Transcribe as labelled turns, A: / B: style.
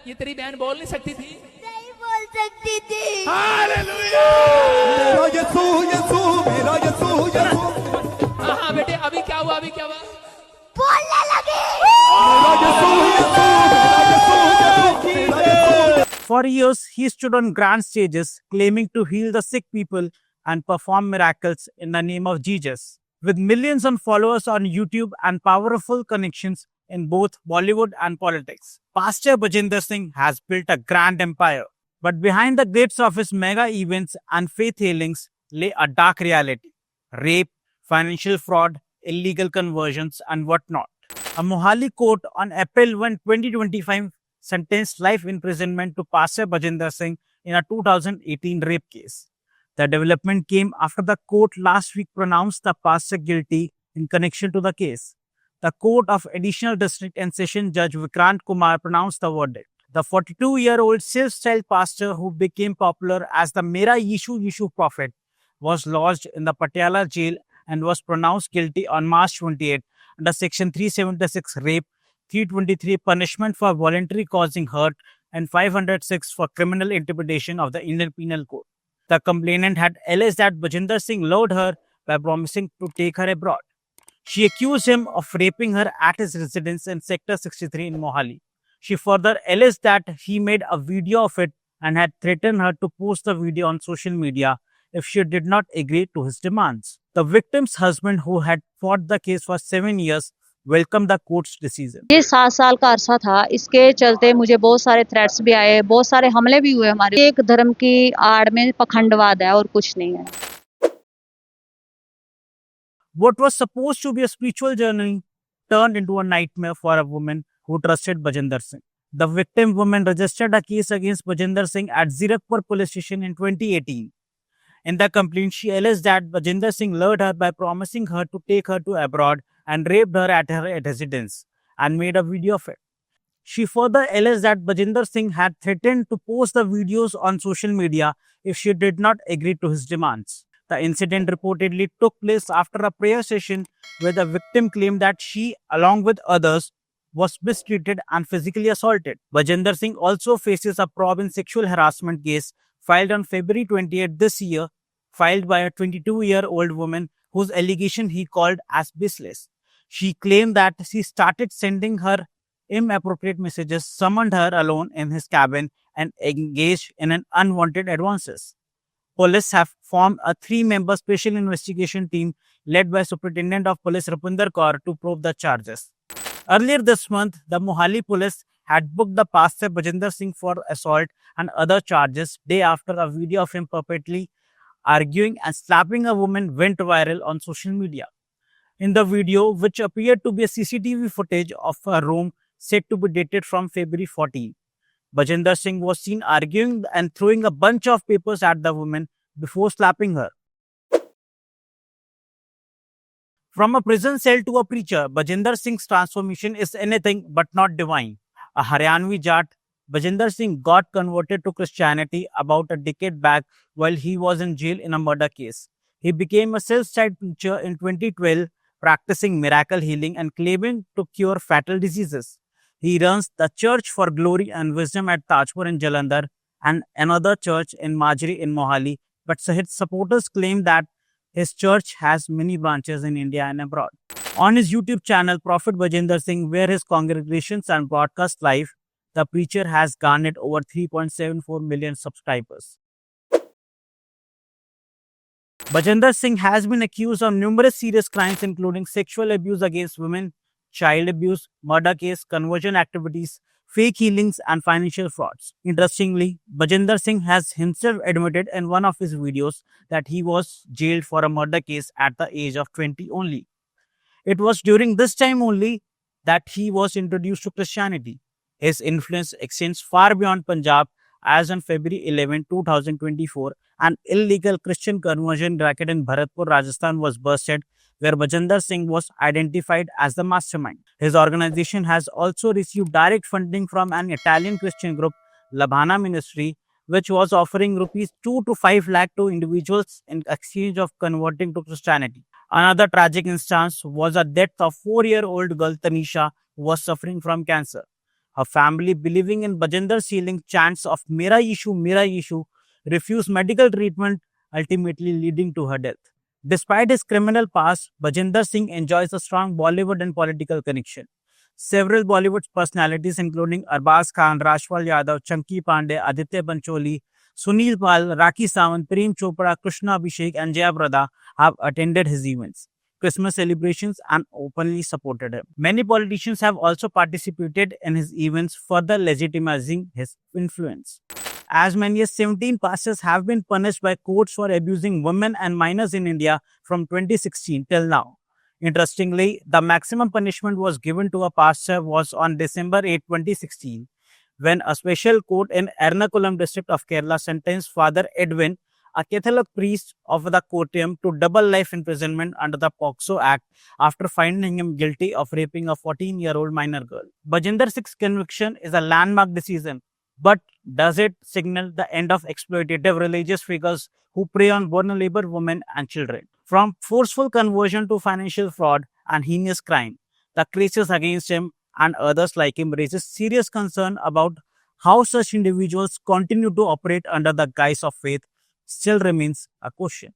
A: ये तेरी बहन बोल नहीं सकती थी?
B: नहीं बोल सकती थी।
A: हालेलुया।
C: मेरा यीशु यीशु मेरा यीशु यीशु।
A: हाँ बेटे, अभी क्या हुआ? अभी क्या हुआ?
B: बोलने लगी।
C: मेरा यीशु यीशु मेरा यीशु यीशु मेरा यीशु।
D: For years, he stood on grand stages claiming to heal the sick people and perform miracles in the name of Jesus. With millions of followers on YouTube and powerful connections in both Bollywood and politics, Pastor Bajinder Singh has built a grand empire. But behind the glitz of his mega events and faith healings lay a dark reality: rape, financial fraud, illegal conversions, and whatnot. A Mohali court on April 1, 2025 sentenced life imprisonment to Pastor Bajinder Singh in a 2018 rape case. The development came after the court last week pronounced the pastor guilty in connection to the case. The Court of Additional District and Session Judge Vikrant Kumar pronounced the verdict. The 42-year-old self-styled pastor who became popular as the Mera Yishu Yishu Prophet was lodged in the Patiala jail and was pronounced guilty on March 28 under Section 376 rape, 323 punishment for voluntary causing hurt, and 506 for criminal intimidation of the Indian Penal Code. The complainant had alleged that Bajinder Singh lured her by promising to take her abroad. She accused him of raping her at his residence in Sector 63 in Mohali. She further alleged that he made a video of it and had threatened her to post the video on social media if she did not agree to his demands. The victim's husband, who had fought the case for 7 years, welcomed the court's decision.
E: ये 7 साल का अरसा था। इसके चलते मुझे बहुत सारे थ्रेट्स भी आए, बहुत सारे हमले भी हुए हमारे। एक धर्म की आड़ में पखंडवाद है और कुछ नहीं है।
D: What was supposed to be a spiritual journey turned into a nightmare for a woman who trusted Bajinder Singh. The victim woman registered a case against Bajinder Singh at Zirakpur police station in 2018. In the complaint, she alleged that Bajinder Singh lured her by promising her to take her to abroad and raped her at her residence and made a video of it. She further alleged that Bajinder Singh had threatened to post the videos on social media if she did not agree to his demands. The incident reportedly took place after a prayer session where the victim claimed that she, along with others, was mistreated and physically assaulted. Bajinder Singh also faces a probe sexual harassment case filed on February 28 this year, filed by a 22-year-old woman whose allegation he called as baseless. She claimed that he started sending her inappropriate messages, summoned her alone in his cabin, and engaged in an unwanted advances. Police have formed a 3-member special investigation team led by Superintendent of Police Rupinder Kaur to probe the charges. Earlier this month, the Mohali police had booked the pastor Bajinder Singh for assault and other charges day after a video of him perpetually arguing and slapping a woman went viral on social media. In the video, which appeared to be a CCTV footage of a room said to be dated from February 14, Bajinder Singh was seen arguing and throwing a bunch of papers at the woman before slapping her. From a prison cell to a preacher, Bajinder Singh's transformation is anything but not divine. A Haryanvi Jat, Bajinder Singh got converted to Christianity about a decade back while he was in jail in a murder case. He became a self-styled preacher in 2012, practicing miracle healing and claiming to cure fatal diseases. He runs the Church for Glory and Wisdom at Tajpur in Jalandhar and another church in Majri in Mohali, but his supporters claim that his church has many branches in India and abroad. On his YouTube channel, Prophet Bajinder Singh, where his congregations and broadcast live, the preacher has garnered over 3.74 million subscribers. Bajinder Singh has been accused of numerous serious crimes including sexual abuse against women, child abuse, murder case, conversion activities, fake healings and financial frauds. Interestingly, Bajinder Singh has himself admitted in one of his videos that he was jailed for a murder case at the age of 20 only. It was during this time only that he was introduced to Christianity. His influence extends far beyond Punjab, as on February 11, 2024, an illegal Christian conversion racket in Bharatpur, Rajasthan was busted, where Bajinder Singh was identified as the mastermind. His organization has also received direct funding from an Italian Christian group, Labhana Ministry, which was offering rupees 2 to 5 lakh to individuals in exchange of converting to Christianity. Another tragic instance was the death of 4-year-old girl Tanisha, who was suffering from cancer. Her family, believing in Bajender's healing chants of Mera Yishu, refused medical treatment, ultimately leading to her death. Despite his criminal past, Bajender Singh enjoys a strong Bollywood and political connection. Several Bollywood personalities including Arbaz Khan, Rajpal Yadav, Chunky Pandey, Aditya Pancholi, Sunil Pal, Raki Sawant, Prem Chopra, Krishna Abhishek and Jaya Prada have attended his events, Christmas celebrations and openly supported him. Many politicians have also participated in his events, further legitimizing his influence. As many as 17 pastors have been punished by courts for abusing women and minors in India from 2016 till now. Interestingly, the maximum punishment was given to a pastor was on December 8, 2016, when a special court in Ernakulam district of Kerala sentenced Father Edwin, a Catholic priest of the Kottayam, to double life imprisonment under the POCSO Act after finding him guilty of raping a 14-year-old minor girl. Bajender Singh's conviction is a landmark decision, but does it signal the end of exploitative religious figures who prey on vulnerable women and children? From forceful conversion to financial fraud and heinous crime, the cases against him and others like him raises serious concern about how such individuals continue to operate under the guise of faith still remains a question.